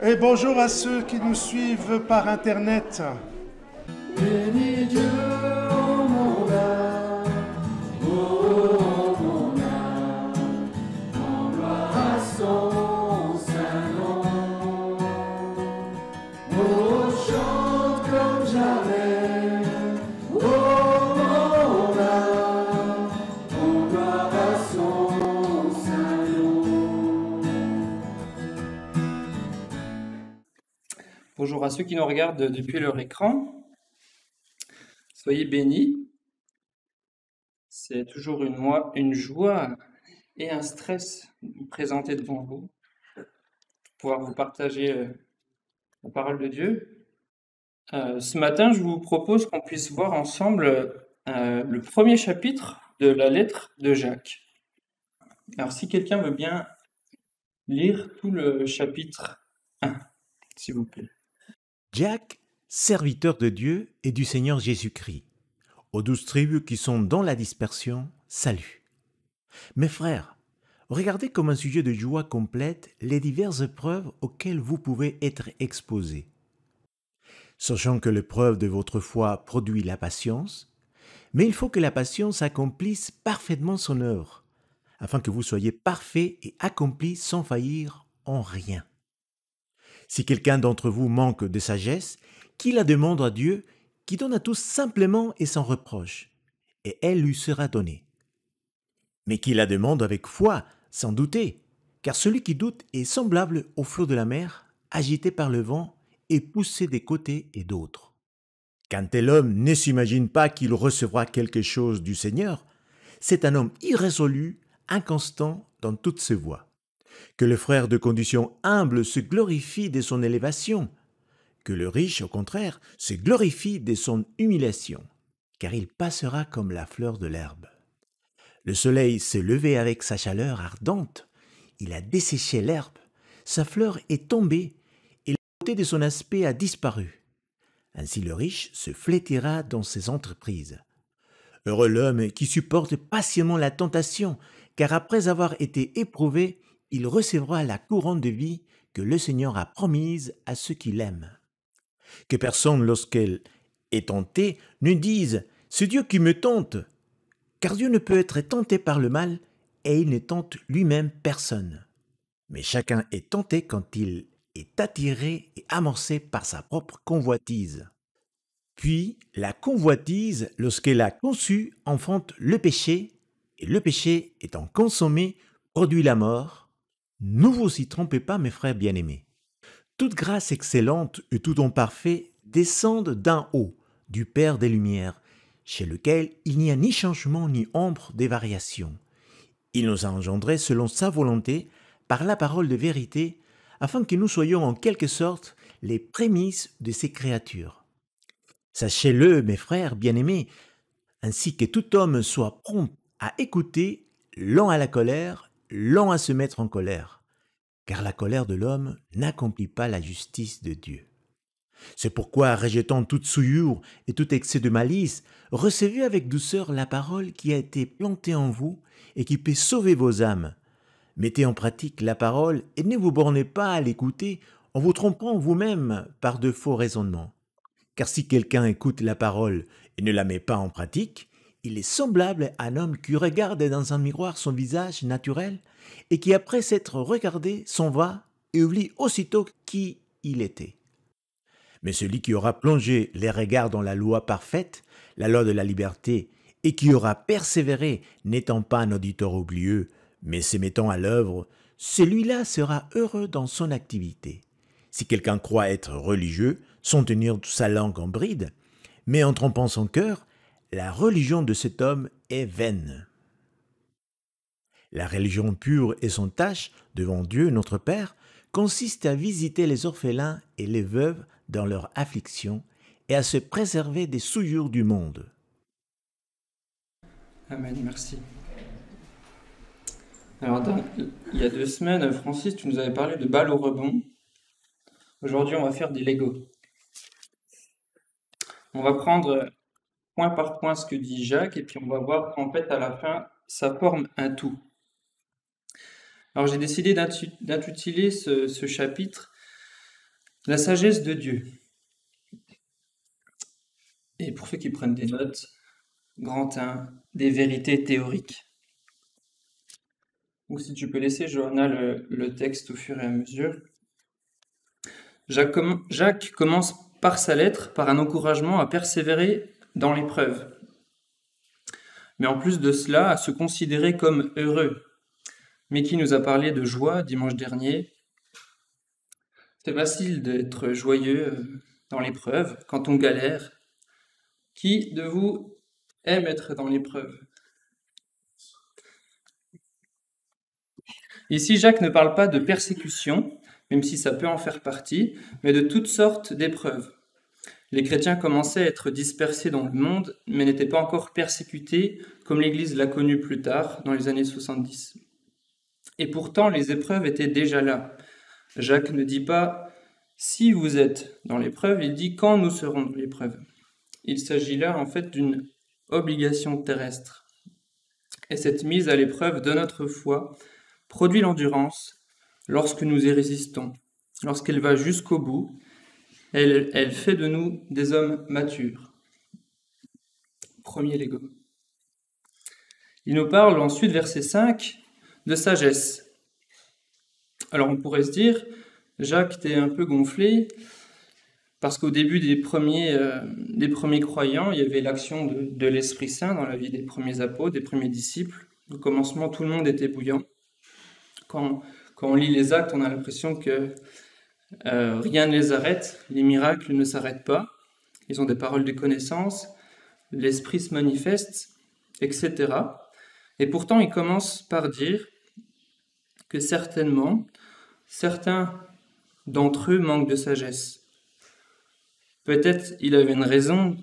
Et bonjour à ceux qui nous suivent par Internet. Bénis Dieu, oh mon âme, oh mon âme, en gloire à son saint nom. Oh, chante comme jamais, oh mon âme, en gloire à son saint nom. Bonjour à ceux qui nous regardent depuis leur écran. Soyez bénis. C'est toujours une joie et un stress de me présenter devant vous, pouvoir vous partager la parole de Dieu. Ce matin, je vous propose qu'on puisse voir ensemble le premier chapitre de la lettre de Jacques. Alors, si quelqu'un veut bien lire tout le chapitre 1, s'il vous plaît. Jacques, serviteur de Dieu et du Seigneur Jésus-Christ, aux 12 tribus qui sont dans la dispersion, salut. Mes frères, regardez comme un sujet de joie complète les diverses épreuves auxquelles vous pouvez être exposés. Sachant que l'épreuve de votre foi produit la patience, mais il faut que la patience accomplisse parfaitement son œuvre, afin que vous soyez parfaits et accomplis sans faillir en rien. Si quelqu'un d'entre vous manque de sagesse, qu'il la demande à Dieu, qui donne à tous simplement et sans reproche, et elle lui sera donnée. Mais qu'il la demande avec foi, sans douter, car celui qui doute est semblable au flot de la mer, agité par le vent et poussé des côtés et d'autres. Qu'un tel homme ne s'imagine pas qu'il recevra quelque chose du Seigneur, c'est un homme irrésolu, inconstant dans toutes ses voies. Que le frère de condition humble se glorifie de son élévation, que le riche, au contraire, se glorifie de son humiliation, car il passera comme la fleur de l'herbe. Le soleil s'est levé avec sa chaleur ardente, il a desséché l'herbe, sa fleur est tombée, et la beauté de son aspect a disparu. Ainsi le riche se flétira dans ses entreprises. Heureux l'homme qui supporte patiemment la tentation, car après avoir été éprouvé, il recevra la couronne de vie que le Seigneur a promise à ceux qui l'aiment. Que personne, lorsqu'elle est tentée, ne dise « c'est Dieu qui me tente », car Dieu ne peut être tenté par le mal et il ne tente lui-même personne. Mais chacun est tenté quand il est attiré et amorcé par sa propre convoitise. Puis la convoitise, lorsqu'elle a conçu, enfante le péché, et le péché étant consommé, produit la mort. Ne vous y trompez pas, mes frères bien-aimés. Toute grâce excellente et tout don parfait descendent d'en haut, du Père des Lumières, chez lequel il n'y a ni changement ni ombre des variations. Il nous a engendrés selon sa volonté, par la parole de vérité, afin que nous soyons en quelque sorte les prémices de ses créatures. Sachez-le, mes frères bien-aimés, ainsi que tout homme soit prompt à écouter, lent à la colère, lent à se mettre en colère, car la colère de l'homme n'accomplit pas la justice de Dieu. C'est pourquoi, rejetant toute souillure et tout excès de malice, recevez avec douceur la parole qui a été plantée en vous et qui peut sauver vos âmes. Mettez en pratique la parole et ne vous bornez pas à l'écouter en vous trompant vous-même par de faux raisonnements. Car si quelqu'un écoute la parole et ne la met pas en pratique, il est semblable à un homme qui regarde dans un miroir son visage naturel et qui, après s'être regardé, s'en va et oublie aussitôt qui il était. Mais celui qui aura plongé les regards dans la loi parfaite, la loi de la liberté, et qui aura persévéré, n'étant pas un auditeur oublieux, mais se mettant à l'œuvre, celui-là sera heureux dans son activité. Si quelqu'un croit être religieux, sans tenir sa langue en bride, mais en trompant son cœur, la religion de cet homme est vaine. La religion pure et sans tache devant Dieu notre Père consiste à visiter les orphelins et les veuves dans leur affliction et à se préserver des souillures du monde. Amen, merci. Alors, il y a 2 semaines, Francis, tu nous avais parlé de balles au rebond. Aujourd'hui, on va faire des Lego. On va prendre point par point ce que dit Jacques et puis on va voir qu'en fait, à la fin, ça forme un tout. Alors, j'ai décidé d'intituler ce chapitre La sagesse de Dieu. Et pour ceux qui prennent des notes, grand 1, des vérités théoriques. Donc si tu peux laisser, Johanna, le texte au fur et à mesure. Jacques commence par sa lettre, par un encouragement à persévérer dans l'épreuve. Mais en plus de cela, à se considérer comme heureux. Mickey nous a parlé de joie dimanche dernier. C'est facile d'être joyeux dans l'épreuve, quand on galère. Qui de vous aime être dans l'épreuve? Ici, Jacques ne parle pas de persécution, même si ça peut en faire partie, mais de toutes sortes d'épreuves. Les chrétiens commençaient à être dispersés dans le monde, mais n'étaient pas encore persécutés, comme l'Église l'a connu plus tard, dans les années 70. Et pourtant, les épreuves étaient déjà là. Jacques ne dit pas « si vous êtes dans l'épreuve », il dit « quand nous serons dans l'épreuve ». Il s'agit là en fait d'une obligation terrestre. Et cette mise à l'épreuve de notre foi produit l'endurance lorsque nous y résistons. Lorsqu'elle va jusqu'au bout, elle fait de nous des hommes matures. Premier Lego. Il nous parle ensuite, verset 5, de sagesse. Alors on pourrait se dire, Jacques, t'es un peu gonflé, parce qu'au début des premiers croyants, il y avait l'action de l'Esprit Saint dans la vie des premiers apôtres, des premiers disciples. Au commencement, tout le monde était bouillant. Quand on lit les actes, on a l'impression que rien ne les arrête, les miracles ne s'arrêtent pas, ils ont des paroles de connaissance, l'Esprit se manifeste, etc. Et pourtant, il commence par dire que certainement, certains d'entre eux manquent de sagesse. Peut-être il avait une raison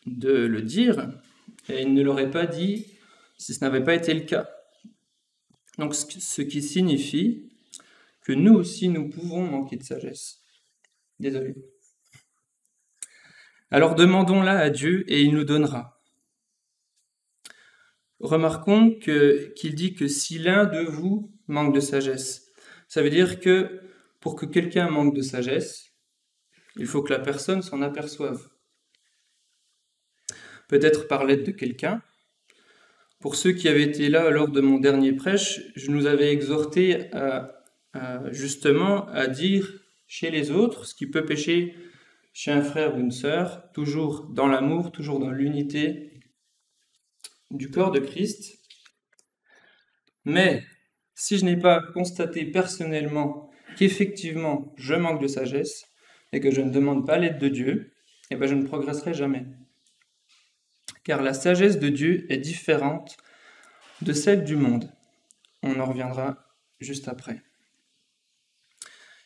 de le dire, et il ne l'aurait pas dit si ce n'avait pas été le cas. Donc, ce qui signifie que nous aussi, nous pouvons manquer de sagesse. Désolé. Alors demandons-la à Dieu et il nous donnera. Remarquons qu'il dit que si l'un de vous manque de sagesse, ça veut dire que pour que quelqu'un manque de sagesse, il faut que la personne s'en aperçoive. Peut-être par l'aide de quelqu'un. Pour ceux qui avaient été là lors de mon dernier prêche, je nous avais exhorté justement à dire chez les autres ce qui peut pécher chez un frère ou une sœur, toujours dans l'amour, toujours dans l'unité du corps de Christ. Mais si je n'ai pas constaté personnellement qu'effectivement je manque de sagesse et que je ne demande pas l'aide de Dieu, eh bien je ne progresserai jamais. Car la sagesse de Dieu est différente de celle du monde. On en reviendra juste après.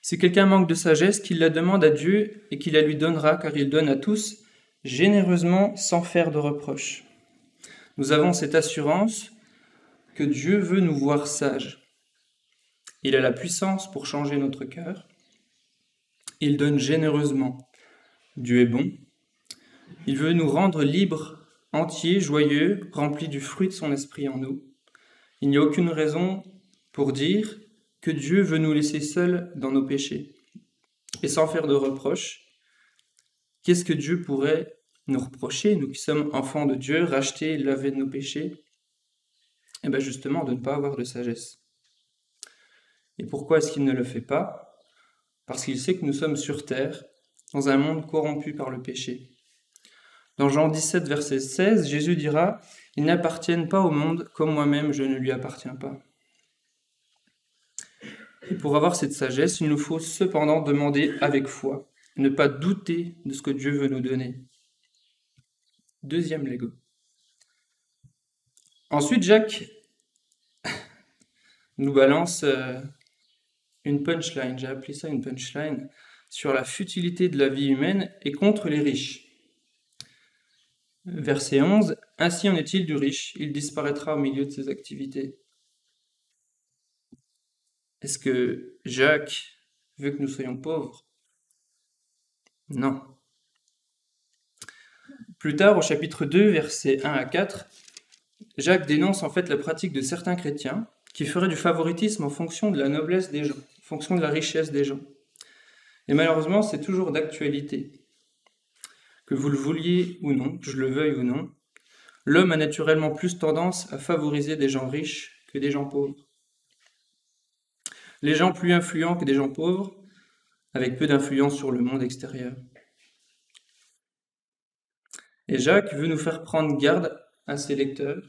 Si quelqu'un manque de sagesse, qu'il la demande à Dieu et qu'il la lui donnera, car il donne à tous généreusement sans faire de reproches. Nous avons cette assurance que Dieu veut nous voir sages. Il a la puissance pour changer notre cœur. Il donne généreusement. Dieu est bon. Il veut nous rendre libres, entiers, joyeux, remplis du fruit de son esprit en nous. Il n'y a aucune raison pour dire que Dieu veut nous laisser seuls dans nos péchés. Et sans faire de reproches, qu'est-ce que Dieu pourrait nous reprocher, nous qui sommes enfants de Dieu, rachetés, lavés de nos péchés? Eh bien justement, de ne pas avoir de sagesse. Et pourquoi est-ce qu'il ne le fait pas? Parce qu'il sait que nous sommes sur terre, dans un monde corrompu par le péché. Dans Jean 17, verset 16, Jésus dira « Ils n'appartiennent pas au monde, comme moi-même je ne lui appartiens pas. » Et pour avoir cette sagesse, il nous faut cependant demander avec foi, ne pas douter de ce que Dieu veut nous donner. Deuxième Lego. Ensuite, Jacques nous balance une punchline, j'ai appelé ça une punchline, sur la futilité de la vie humaine et contre les riches. Verset 11, « Ainsi en est-il du riche, il disparaîtra au milieu de ses activités. » Est-ce que Jacques veut que nous soyons pauvres? Non. Plus tard, au chapitre 2, versets 1 à 4, Jacques dénonce en fait la pratique de certains chrétiens qui feraient du favoritisme en fonction de la noblesse des gens, en fonction de la richesse des gens. Et malheureusement, c'est toujours d'actualité. Que vous le vouliez ou non, que je le veuille ou non, l'homme a naturellement plus tendance à favoriser des gens riches que des gens pauvres. Les gens plus influents que des gens pauvres, avec peu d'influence sur le monde extérieur. Et Jacques veut nous faire prendre garde à ses lecteurs,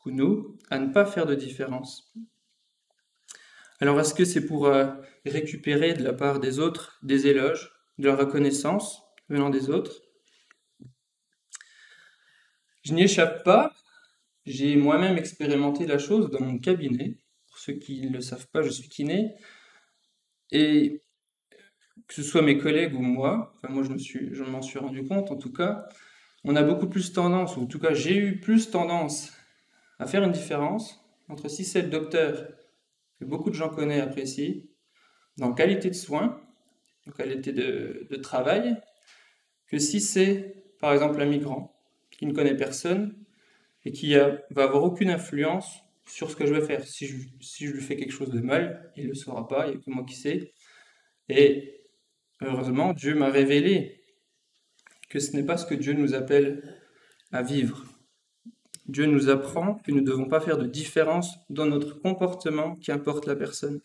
ou nous, à ne pas faire de différence. Alors est-ce que c'est pour récupérer de la part des autres des éloges, de la reconnaissance venant des autres? Je n'y échappe pas, j'ai moi-même expérimenté la chose dans mon cabinet. Pour ceux qui ne le savent pas, je suis kiné. Et que ce soit mes collègues ou moi, enfin moi je m'en suis rendu compte en tout cas, on a beaucoup plus tendance, ou en tout cas j'ai eu plus tendance à faire une différence entre si c'est le docteur que beaucoup de gens connaissent et apprécient, dans qualité de soins, en qualité de travail, que si c'est par exemple un migrant qui ne connaît personne et qui va avoir aucune influence sur ce que je vais faire. Si je lui fais quelque chose de mal, il ne le saura pas, il n'y a que moi qui sais. Et heureusement, Dieu m'a révélé que ce n'est pas ce que Dieu nous appelle à vivre. Dieu nous apprend que nous ne devons pas faire de différence dans notre comportement, qu'importe la personne.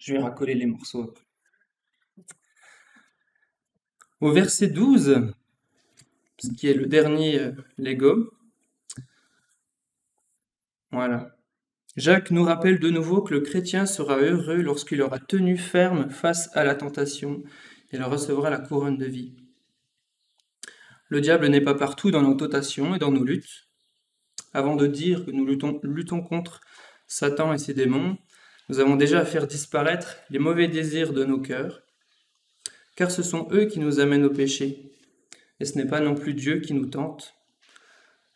Je vais racoler les morceaux après. Au verset 12, ce qui est le dernier Lego, voilà. Jacques nous rappelle de nouveau que le chrétien sera heureux lorsqu'il aura tenu ferme face à la tentation et il recevra la couronne de vie. Le diable n'est pas partout dans nos tentations et dans nos luttes. Avant de dire que nous luttons contre Satan et ses démons, nous avons déjà à faire disparaître les mauvais désirs de nos cœurs, car ce sont eux qui nous amènent au péché, et ce n'est pas non plus Dieu qui nous tente,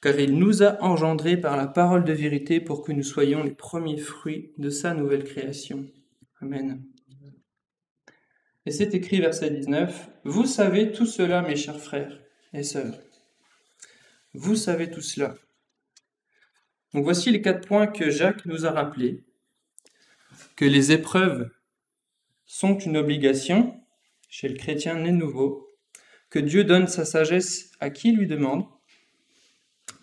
car il nous a engendrés par la parole de vérité pour que nous soyons les premiers fruits de sa nouvelle création. Amen. Et c'est écrit, verset 19, « Vous savez tout cela, mes chers frères et sœurs. Vous savez tout cela. » Donc voici les 4 points que Jacques nous a rappelés. Que les épreuves sont une obligation chez le chrétien né de nouveau, que Dieu donne sa sagesse à qui lui demande,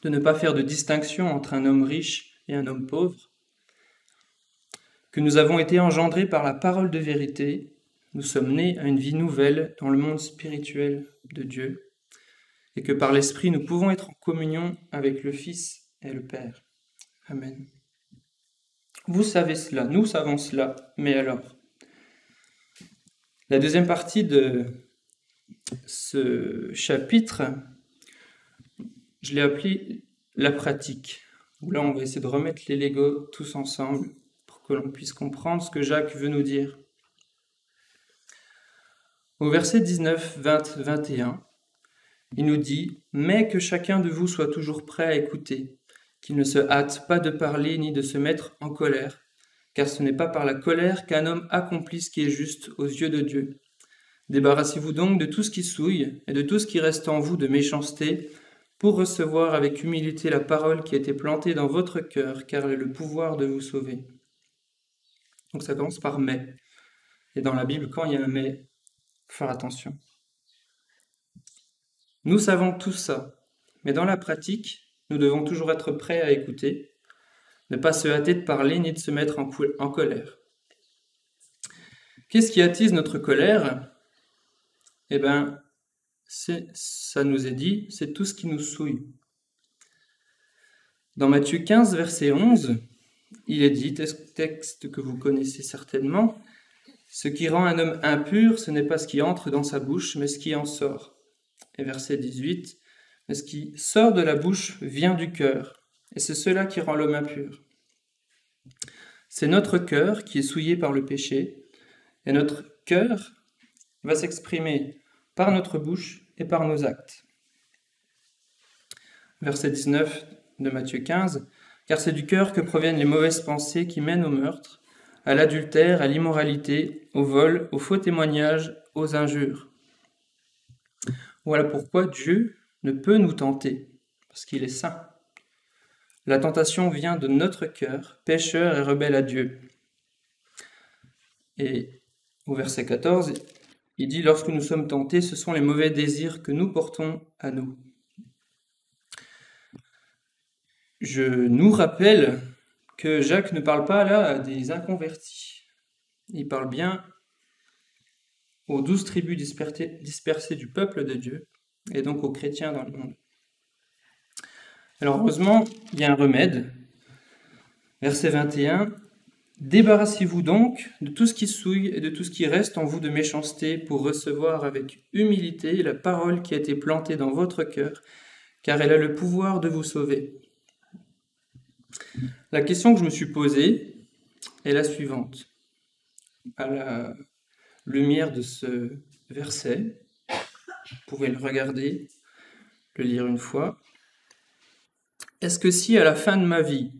de ne pas faire de distinction entre un homme riche et un homme pauvre, que nous avons été engendrés par la parole de vérité, nous sommes nés à une vie nouvelle dans le monde spirituel de Dieu, et que par l'Esprit nous pouvons être en communion avec le Fils et le Père. Amen. Vous savez cela, nous savons cela, mais alors? La deuxième partie de ce chapitre, je l'ai appelé la pratique, où là on va essayer de remettre les Legos tous ensemble pour que l'on puisse comprendre ce que Jacques veut nous dire. Au verset 19, 20, 21, il nous dit « Mais que chacun de vous soit toujours prêt à écouter, qu'il ne se hâte pas de parler ni de se mettre en colère, car ce n'est pas par la colère qu'un homme accomplit ce qui est juste aux yeux de Dieu. Débarrassez-vous donc de tout ce qui souille et de tout ce qui reste en vous de méchanceté, pour recevoir avec humilité la parole qui a été plantée dans votre cœur, car elle a le pouvoir de vous sauver. » Donc ça commence par « mais ». Et dans la Bible, quand il y a un « mais », il faut faire attention. Nous savons tout ça, mais dans la pratique, nous devons toujours être prêts à écouter, ne pas se hâter de parler ni de se mettre en colère. Qu'est-ce qui attise notre colère? Eh bien, ça nous est dit, c'est tout ce qui nous souille. Dans Matthieu 15, verset 11, il est dit, texte que vous connaissez certainement, « Ce qui rend un homme impur, ce n'est pas ce qui entre dans sa bouche, mais ce qui en sort. » Et verset 18, « Mais ce qui sort de la bouche vient du cœur, et c'est cela qui rend l'homme impur. » C'est notre cœur qui est souillé par le péché, et notre cœur va s'exprimer par notre bouche et par nos actes. Verset 19 de Matthieu 15, « Car c'est du cœur que proviennent les mauvaises pensées qui mènent au meurtre, à l'adultère, à l'immoralité, au vol, au faux témoignage, aux injures. » Voilà pourquoi Dieu ne peut nous tenter, parce qu'il est saint. La tentation vient de notre cœur, pécheur et rebelle à Dieu. Et au verset 14, il dit « Lorsque nous sommes tentés, ce sont les mauvais désirs que nous portons à nous. » Je nous rappelle que Jacques ne parle pas là à des inconvertis. Il parle bien aux 12 tribus dispersées du peuple de Dieu, et donc aux chrétiens dans le monde. Alors heureusement, il y a un remède. Verset 21, « Débarrassez-vous donc de tout ce qui souille et de tout ce qui reste en vous de méchanceté pour recevoir avec humilité la parole qui a été plantée dans votre cœur, car elle a le pouvoir de vous sauver. » La question que je me suis posée est la suivante. À la lumière de ce verset, vous pouvez le regarder, le lire une fois. Est-ce que si à la fin de ma vie,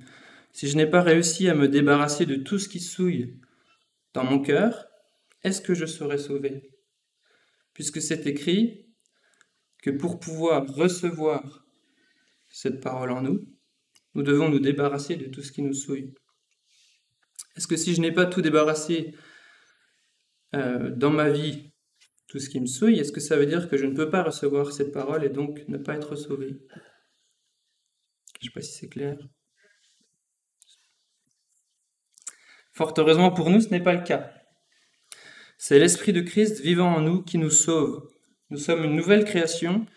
si je n'ai pas réussi à me débarrasser de tout ce qui souille dans mon cœur, est-ce que je serai sauvé? Puisque c'est écrit que pour pouvoir recevoir cette parole en nous, nous devons nous débarrasser de tout ce qui nous souille. Est-ce que si je n'ai pas tout débarrassé dans ma vie, tout ce qui me souille, est-ce que ça veut dire que je ne peux pas recevoir cette parole et donc ne pas être sauvé? Je ne sais pas si c'est clair. Fort heureusement pour nous, ce n'est pas le cas. C'est l'Esprit de Christ vivant en nous qui nous sauve. Nous sommes une nouvelle création.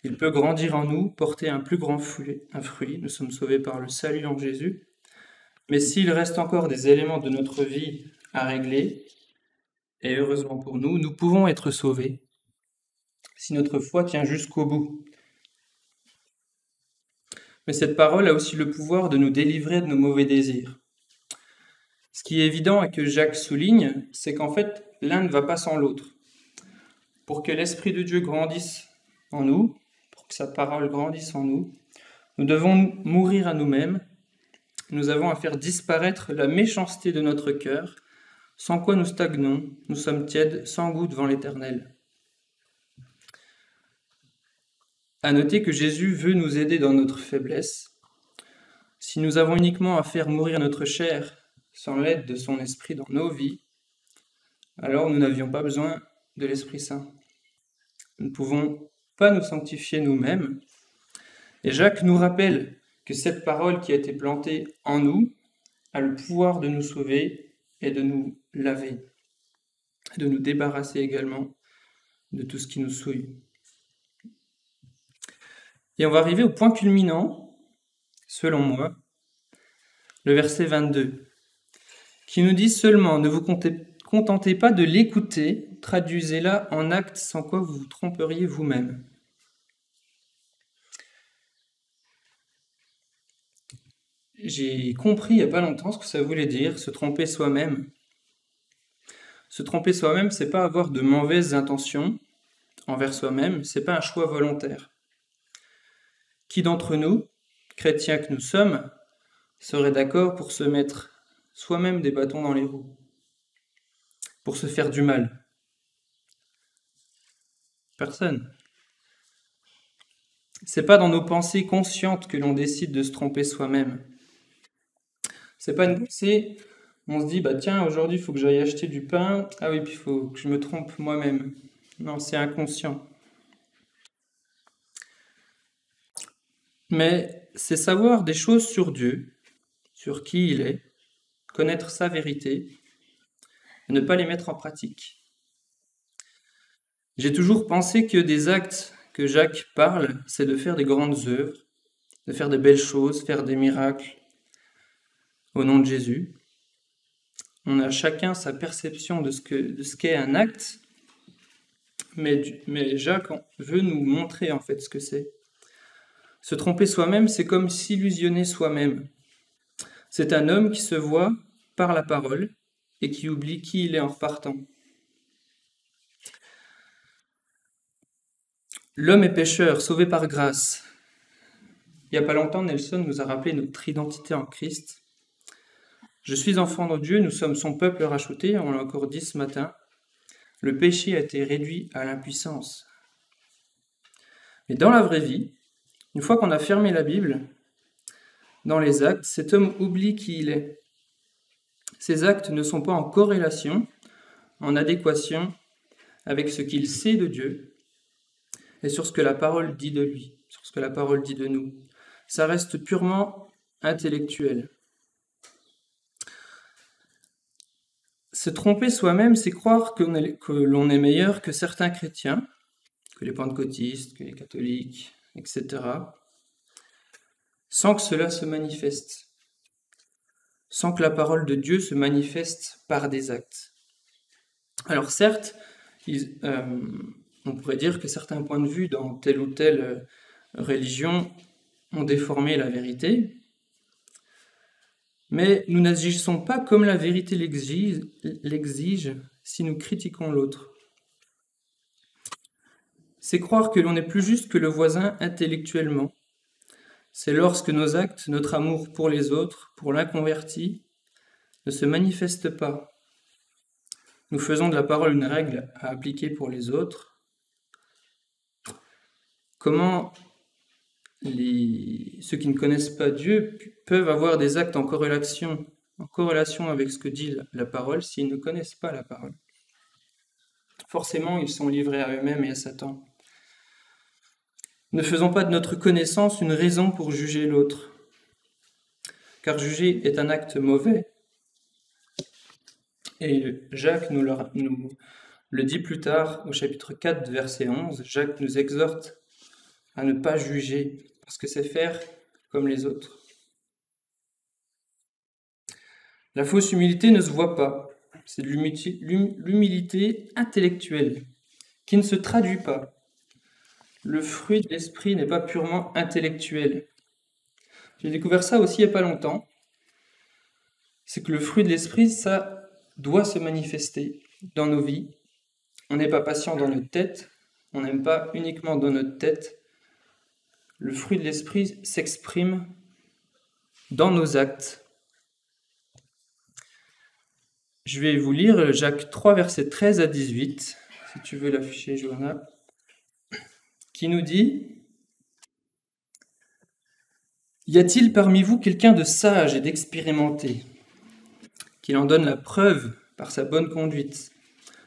Il peut grandir en nous, porter un plus grand fruit. Nous sommes sauvés par le salut en Jésus. Mais s'il reste encore des éléments de notre vie à régler, et heureusement pour nous, nous pouvons être sauvés si notre foi tient jusqu'au bout. Mais cette parole a aussi le pouvoir de nous délivrer de nos mauvais désirs. Ce qui est évident et que Jacques souligne, c'est qu'en fait, l'un ne va pas sans l'autre. Pour que l'Esprit de Dieu grandisse en nous, pour que sa parole grandisse en nous, nous devons mourir à nous-mêmes. Nous avons à faire disparaître la méchanceté de notre cœur, sans quoi nous stagnons, nous sommes tièdes, sans goût devant l'Éternel. À noter que Jésus veut nous aider dans notre faiblesse. Si nous avons uniquement à faire mourir notre chair sans l'aide de son Esprit dans nos vies, alors nous n'avions pas besoin de l'Esprit Saint. Nous ne pouvons pas nous sanctifier nous-mêmes. Et Jacques nous rappelle que cette parole qui a été plantée en nous a le pouvoir de nous sauver et de nous laver, de nous débarrasser également de tout ce qui nous souille. Et on va arriver au point culminant, selon moi, le verset 22, qui nous dit seulement « Ne vous contentez pas de l'écouter, traduisez-la en actes sans quoi vous vous tromperiez vous-même. » J'ai compris il n'y a pas longtemps ce que ça voulait dire, se tromper soi-même. Se tromper soi-même, c'est pas avoir de mauvaises intentions envers soi-même, c'est pas un choix volontaire. Qui d'entre nous, chrétiens que nous sommes, serait d'accord pour se mettre soi-même des bâtons dans les roues, pour se faire du mal? Personne. C'est pas dans nos pensées conscientes que l'on décide de se tromper soi-même. C'est pas une pensée, on se dit, bah tiens, aujourd'hui il faut que j'aille acheter du pain, ah oui, puis il faut que je me trompe moi-même. Non, c'est inconscient. Mais c'est savoir des choses sur Dieu, sur qui il est, connaître sa vérité, et ne pas les mettre en pratique. J'ai toujours pensé que des actes que Jacques parle, c'est de faire des grandes œuvres, de faire de belles choses, faire des miracles au nom de Jésus. On a chacun sa perception de ce qu'est un acte, mais Jacques veut nous montrer en fait ce que c'est. Se tromper soi-même, c'est comme s'illusionner soi-même. C'est un homme qui se voit par la parole et qui oublie qui il est en repartant. L'homme est pécheur, sauvé par grâce. Il n'y a pas longtemps, Nelson nous a rappelé notre identité en Christ. Je suis enfant de Dieu, nous sommes son peuple racheté, on l'a encore dit ce matin. Le péché a été réduit à l'impuissance. Mais dans la vraie vie, une fois qu'on a fermé la Bible, dans les actes, cet homme oublie qui il est. Ses actes ne sont pas en corrélation, en adéquation avec ce qu'il sait de Dieu et sur ce que la parole dit de lui, sur ce que la parole dit de nous. Ça reste purement intellectuel. Se tromper soi-même, c'est croire que l'on est meilleur que certains chrétiens, que les pentecôtistes, que les catholiques, etc., sans que cela se manifeste, sans que la parole de Dieu se manifeste par des actes. Alors certes, on pourrait dire que certains points de vue dans telle ou telle religion ont déformé la vérité, mais nous n'agissons pas comme la vérité l'exige si nous critiquons l'autre. C'est croire que l'on est plus juste que le voisin intellectuellement. C'est lorsque nos actes, notre amour pour les autres, pour l'inconverti, ne se manifestent pas. Nous faisons de la parole une règle à appliquer pour les autres. Comment ceux qui ne connaissent pas Dieu peuvent avoir des actes en corrélation avec ce que dit la parole s'ils ne connaissent pas la parole? Forcément, ils sont livrés à eux-mêmes et à Satan. Ne faisons pas de notre connaissance une raison pour juger l'autre, car juger est un acte mauvais. Et Jacques nous le dit plus tard au chapitre 4, verset 11. Jacques nous exhorte à ne pas juger, parce que c'est faire comme les autres. La fausse humilité ne se voit pas. C'est de l'humilité intellectuelle, qui ne se traduit pas. Le fruit de l'esprit n'est pas purement intellectuel. J'ai découvert ça aussi il n'y a pas longtemps. C'est que le fruit de l'esprit, ça doit se manifester dans nos vies. On n'est pas patient dans notre tête, on n'aime pas uniquement dans notre tête. Le fruit de l'esprit s'exprime dans nos actes. Je vais vous lire Jacques 3, versets 13 à 18, si tu veux l'afficher, Johanna, qui nous dit « Y a-t-il parmi vous quelqu'un de sage et d'expérimenté, qu'il en donne la preuve par sa bonne conduite,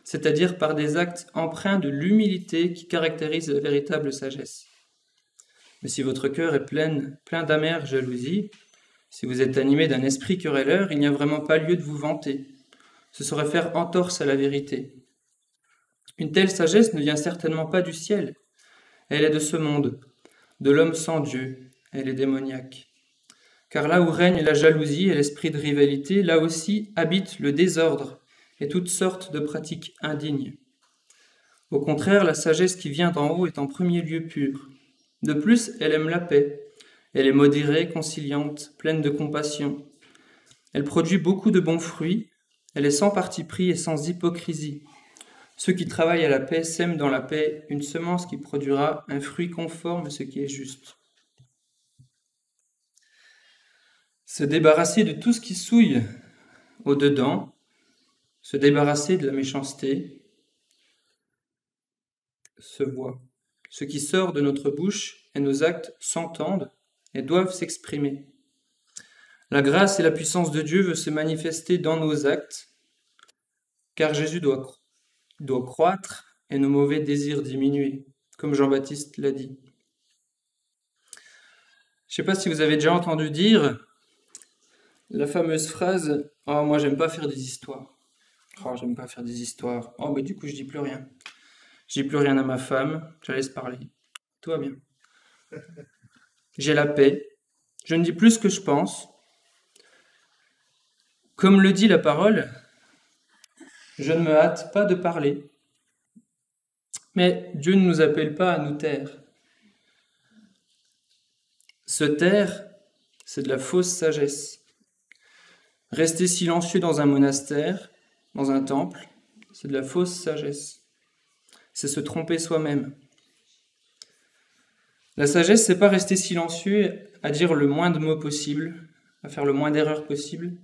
c'est-à-dire par des actes empreints de l'humilité qui caractérise la véritable sagesse. Mais si votre cœur est plein d'amère jalousie, si vous êtes animé d'un esprit querelleur, il n'y a vraiment pas lieu de vous vanter. Ce serait faire entorse à la vérité. Une telle sagesse ne vient certainement pas du ciel. Elle est de ce monde, de l'homme sans Dieu. Elle est démoniaque. Car là où règne la jalousie et l'esprit de rivalité, là aussi habite le désordre et toutes sortes de pratiques indignes. Au contraire, la sagesse qui vient d'en haut est en premier lieu pure. De plus, elle aime la paix. Elle est modérée, conciliante, pleine de compassion. Elle produit beaucoup de bons fruits. Elle est sans parti pris et sans hypocrisie. Ceux qui travaillent à la paix sèment dans la paix une semence qui produira un fruit conforme à ce qui est juste. Se débarrasser de tout ce qui souille au-dedans, se débarrasser de la méchanceté, se voit. Ce qui sort de notre bouche et nos actes s'entendent et doivent s'exprimer. La grâce et la puissance de Dieu veut se manifester dans nos actes, car Jésus doit croître et nos mauvais désirs diminuer, comme Jean-Baptiste l'a dit. Je ne sais pas si vous avez déjà entendu dire la fameuse phrase « Oh, moi, j'aime pas faire des histoires. Oh, j'aime pas faire des histoires. Oh, mais du coup, je dis plus rien. Je dis plus rien à ma femme, je la laisse parler. Tout va bien. J'ai la paix. Je ne dis plus ce que je pense. Comme le dit la parole, je ne me hâte pas de parler. Mais Dieu ne nous appelle pas à nous taire. Se taire, c'est de la fausse sagesse. Rester silencieux dans un monastère, dans un temple, c'est de la fausse sagesse. C'est se tromper soi-même. La sagesse, c'est pas rester silencieux, à dire le moins de mots possible, à faire le moins d'erreurs possible.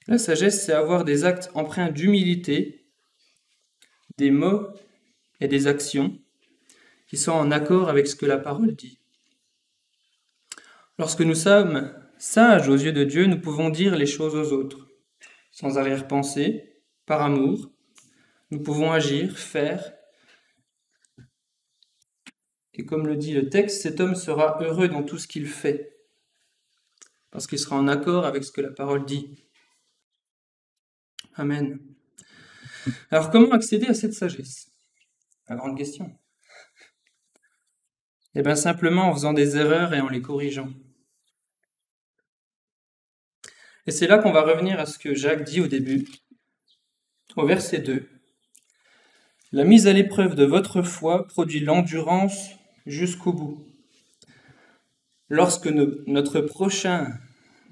La sagesse, c'est avoir des actes empreints d'humilité, des mots et des actions qui sont en accord avec ce que la parole dit. Lorsque nous sommes Sages aux yeux de Dieu, nous pouvons dire les choses aux autres, sans arrière-pensée, par amour. Nous pouvons agir, faire. Et comme le dit le texte, cet homme sera heureux dans tout ce qu'il fait, parce qu'il sera en accord avec ce que la parole dit. Amen. Alors comment accéder à cette sagesse? La grande question. Eh bien simplement en faisant des erreurs et en les corrigeant. Et c'est là qu'on va revenir à ce que Jacques dit au début, au verset 2. La mise à l'épreuve de votre foi produit l'endurance jusqu'au bout. Lorsque notre prochain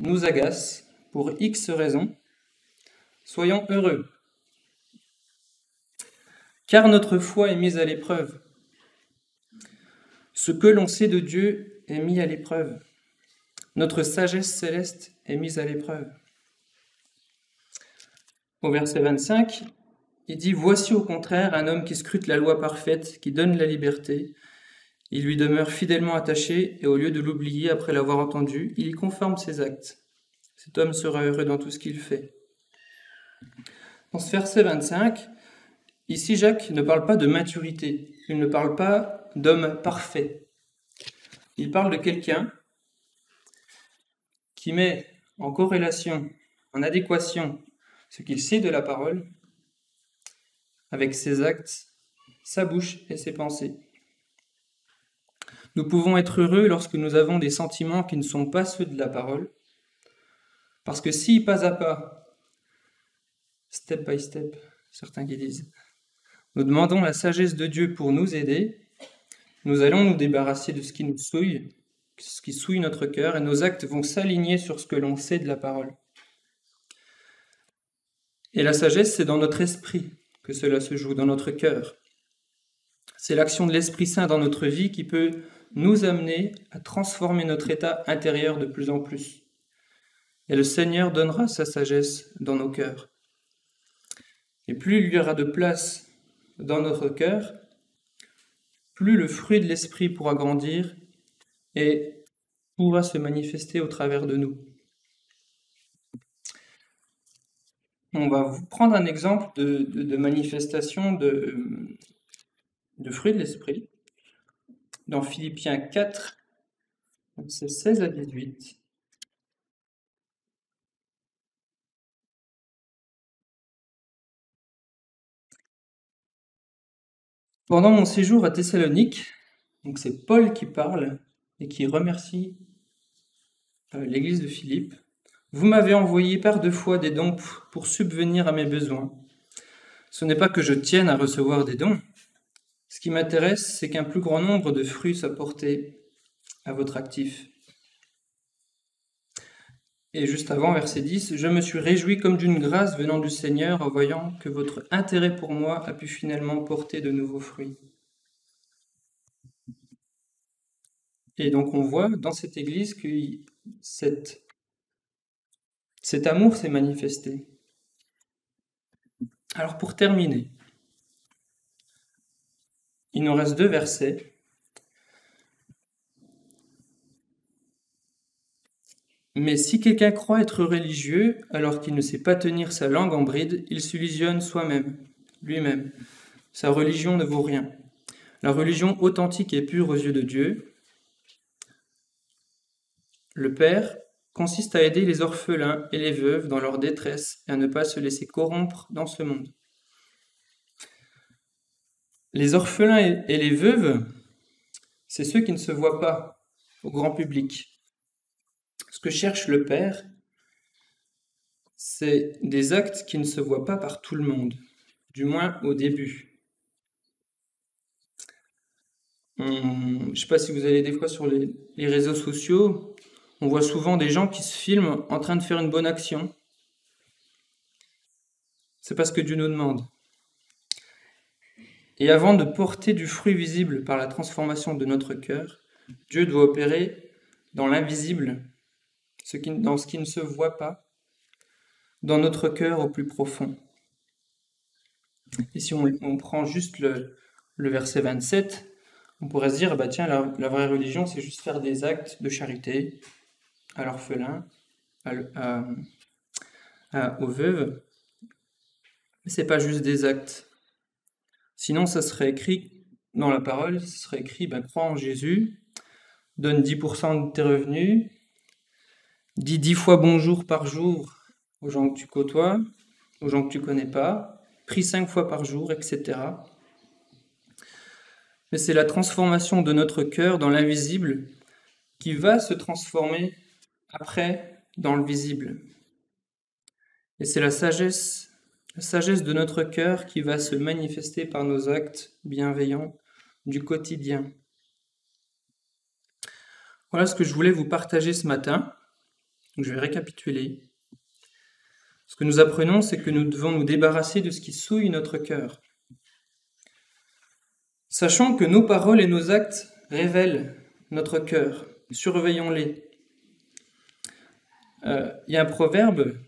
nous agace pour X raisons, soyons heureux. Car notre foi est mise à l'épreuve. Ce que l'on sait de Dieu est mis à l'épreuve. Notre sagesse céleste est mise à l'épreuve. Au verset 25, il dit « Voici au contraire un homme qui scrute la loi parfaite, qui donne la liberté. Il lui demeure fidèlement attaché, et au lieu de l'oublier après l'avoir entendu, il y conforme ses actes. Cet homme sera heureux dans tout ce qu'il fait. » Dans ce verset 25, ici Jacques ne parle pas de maturité, il ne parle pas d'homme parfait. Il parle de quelqu'un qui met en corrélation, en adéquation, ce qu'il sait de la parole avec ses actes, sa bouche et ses pensées. Nous pouvons être heureux lorsque nous avons des sentiments qui ne sont pas ceux de la parole, parce que si pas à pas, step by step, certains qui disent, nous demandons la sagesse de Dieu pour nous aider, nous allons nous débarrasser de ce qui nous souille, ce qui souille notre cœur, et nos actes vont s'aligner sur ce que l'on sait de la parole. Et la sagesse, c'est dans notre esprit que cela se joue, dans notre cœur. C'est l'action de l'Esprit Saint dans notre vie qui peut nous amener à transformer notre état intérieur de plus en plus. Et le Seigneur donnera sa sagesse dans nos cœurs. Et plus il y aura de place dans notre cœur, plus le fruit de l'Esprit pourra grandir et pourra se manifester au travers de nous. On va vous prendre un exemple de manifestation de fruit de l'Esprit dans Philippiens 4, versets 16 à 18. Pendant mon séjour à Thessalonique, donc c'est Paul qui parle et qui remercie l'église de Philippe. Vous m'avez envoyé par 2 fois des dons pour subvenir à mes besoins. Ce n'est pas que je tienne à recevoir des dons. Ce qui m'intéresse, c'est qu'un plus grand nombre de fruits soit porté à votre actif. Et juste avant, verset 10, « Je me suis réjoui comme d'une grâce venant du Seigneur en voyant que votre intérêt pour moi a pu finalement porter de nouveaux fruits. » Et donc on voit dans cette église que cet amour s'est manifesté. Alors pour terminer, il nous reste 2 versets. Mais si quelqu'un croit être religieux alors qu'il ne sait pas tenir sa langue en bride, il s'illusionne lui-même. Sa religion ne vaut rien. La religion authentique et pure aux yeux de Dieu, le Père, consiste à aider les orphelins et les veuves dans leur détresse et à ne pas se laisser corrompre dans ce monde. Les orphelins et les veuves, c'est ceux qui ne se voient pas au grand public. Ce que cherche le Père, c'est des actes qui ne se voient pas par tout le monde, du moins au début. Je ne sais pas si vous allez des fois sur les réseaux sociaux, on voit souvent des gens qui se filment en train de faire une bonne action. C'est parce que Dieu nous demande. Et avant de porter du fruit visible par la transformation de notre cœur, Dieu doit opérer dans l'invisible, dans ce qui ne se voit pas, dans notre cœur au plus profond. Et si on prend juste le verset 27, on pourrait se dire, tiens, la vraie religion, c'est juste faire des actes de charité, à l'orphelin, aux veuves. Mais c'est pas juste des actes. Sinon, ça serait écrit dans la parole, ça serait écrit, crois en Jésus, donne 10% de tes revenus, dis 10 fois bonjour par jour aux gens que tu côtoies, aux gens que tu connais pas, prie 5 fois par jour, etc. Mais c'est la transformation de notre cœur dans l'invisible qui va se transformer après dans le visible. Et c'est la sagesse de notre cœur qui va se manifester par nos actes bienveillants du quotidien. Voilà ce que je voulais vous partager ce matin. Donc, je vais récapituler. Ce que nous apprenons, c'est que nous devons nous débarrasser de ce qui souille notre cœur. Sachant que nos paroles et nos actes révèlent notre cœur. Surveillons-les. Il y a un proverbe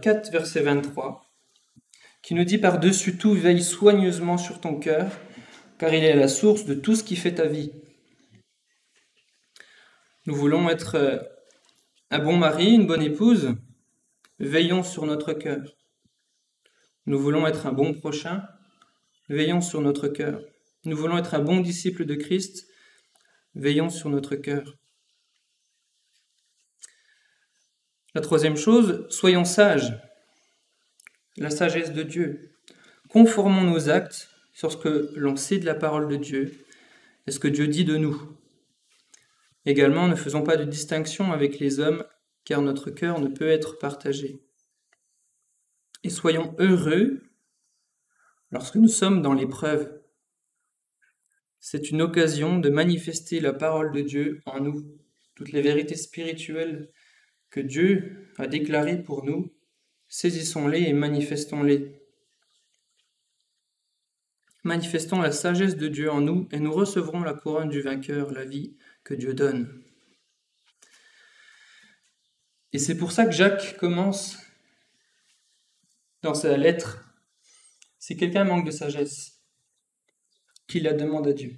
4, verset 23, qui nous dit « Par-dessus tout, veille soigneusement sur ton cœur, car il est la source de tout ce qui fait ta vie. » Nous voulons être un bon mari, une bonne épouse, veillons sur notre cœur. Nous voulons être un bon prochain, veillons sur notre cœur. Nous voulons être un bon disciple de Christ, veillons sur notre cœur. La troisième chose, soyons sages. La sagesse de Dieu. Conformons nos actes sur ce que l'on sait de la parole de Dieu et ce que Dieu dit de nous. Également, ne faisons pas de distinction avec les hommes, car notre cœur ne peut être partagé. Et soyons heureux lorsque nous sommes dans l'épreuve. C'est une occasion de manifester la parole de Dieu en nous, toutes les vérités spirituelles que Dieu a déclarées pour nous, saisissons-les et manifestons-les. Manifestons la sagesse de Dieu en nous et nous recevrons la couronne du vainqueur, la vie que Dieu donne. Et c'est pour ça que Jacques commence dans sa lettre. Si quelqu'un manque de sagesse, qu'il la demande à Dieu.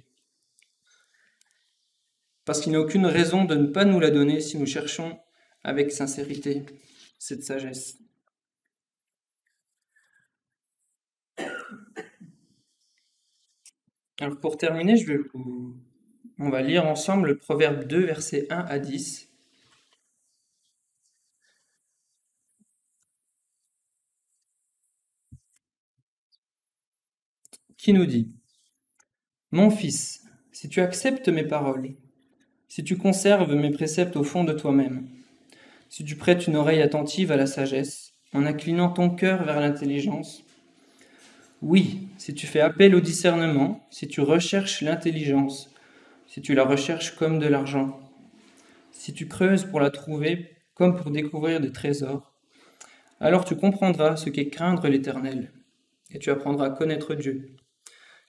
Parce qu'il n'y a aucune raison de ne pas nous la donner si nous cherchons avec sincérité cette sagesse. Alors pour terminer, on va lire ensemble le Proverbe 2, versets 1 à 10. Qui nous dit : « Mon fils, si tu acceptes mes paroles, si tu conserves mes préceptes au fond de toi-même, si tu prêtes une oreille attentive à la sagesse, en inclinant ton cœur vers l'intelligence, oui, si tu fais appel au discernement, si tu recherches l'intelligence, si tu la recherches comme de l'argent, si tu creuses pour la trouver comme pour découvrir des trésors, alors tu comprendras ce qu'est craindre l'Éternel, et tu apprendras à connaître Dieu.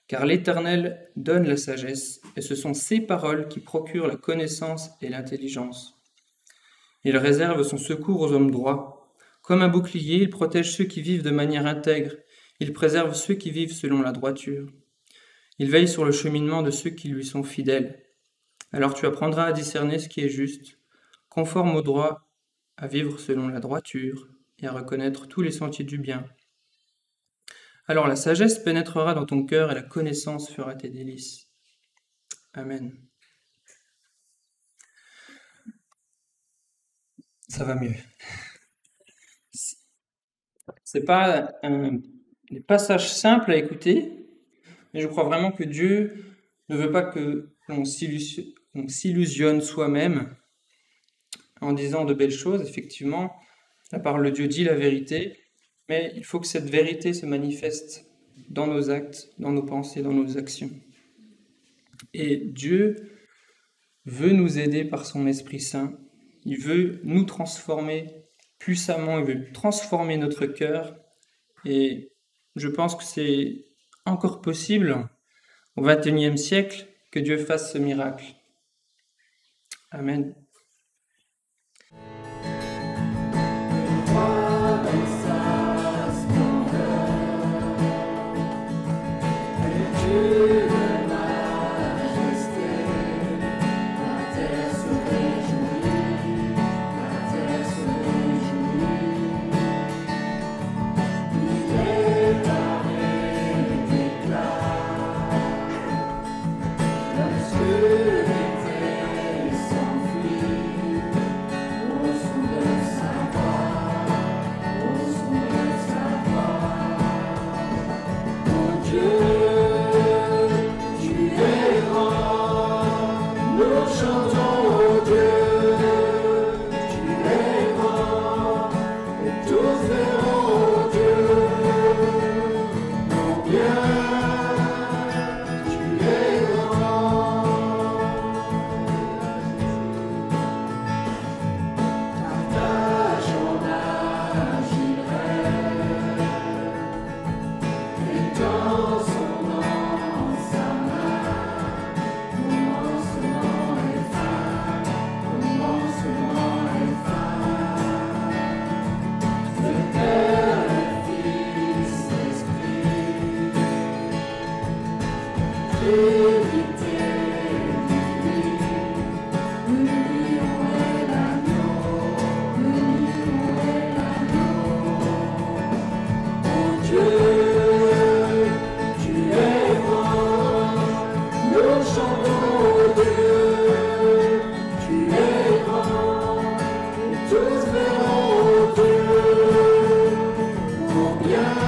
Car l'Éternel donne la sagesse, et ce sont ses paroles qui procurent la connaissance et l'intelligence. Il réserve son secours aux hommes droits. Comme un bouclier, il protège ceux qui vivent de manière intègre. Il préserve ceux qui vivent selon la droiture. Il veille sur le cheminement de ceux qui lui sont fidèles. Alors tu apprendras à discerner ce qui est juste, conforme au droit, à vivre selon la droiture et à reconnaître tous les sentiers du bien. Alors la sagesse pénétrera dans ton cœur et la connaissance fera tes délices. Amen. Ça va mieux. C'est pas des passages simples à écouter, mais je crois vraiment que Dieu ne veut pas que l'on s'illusionne soi-même en disant de belles choses. Effectivement, la parole de Dieu dit la vérité, mais il faut que cette vérité se manifeste dans nos actes, dans nos pensées, dans nos actions. Et Dieu veut nous aider par son Esprit Saint. Il veut nous transformer puissamment, il veut transformer notre cœur. Et je pense que c'est encore possible au XXIe siècle que Dieu fasse ce miracle. Amen. bien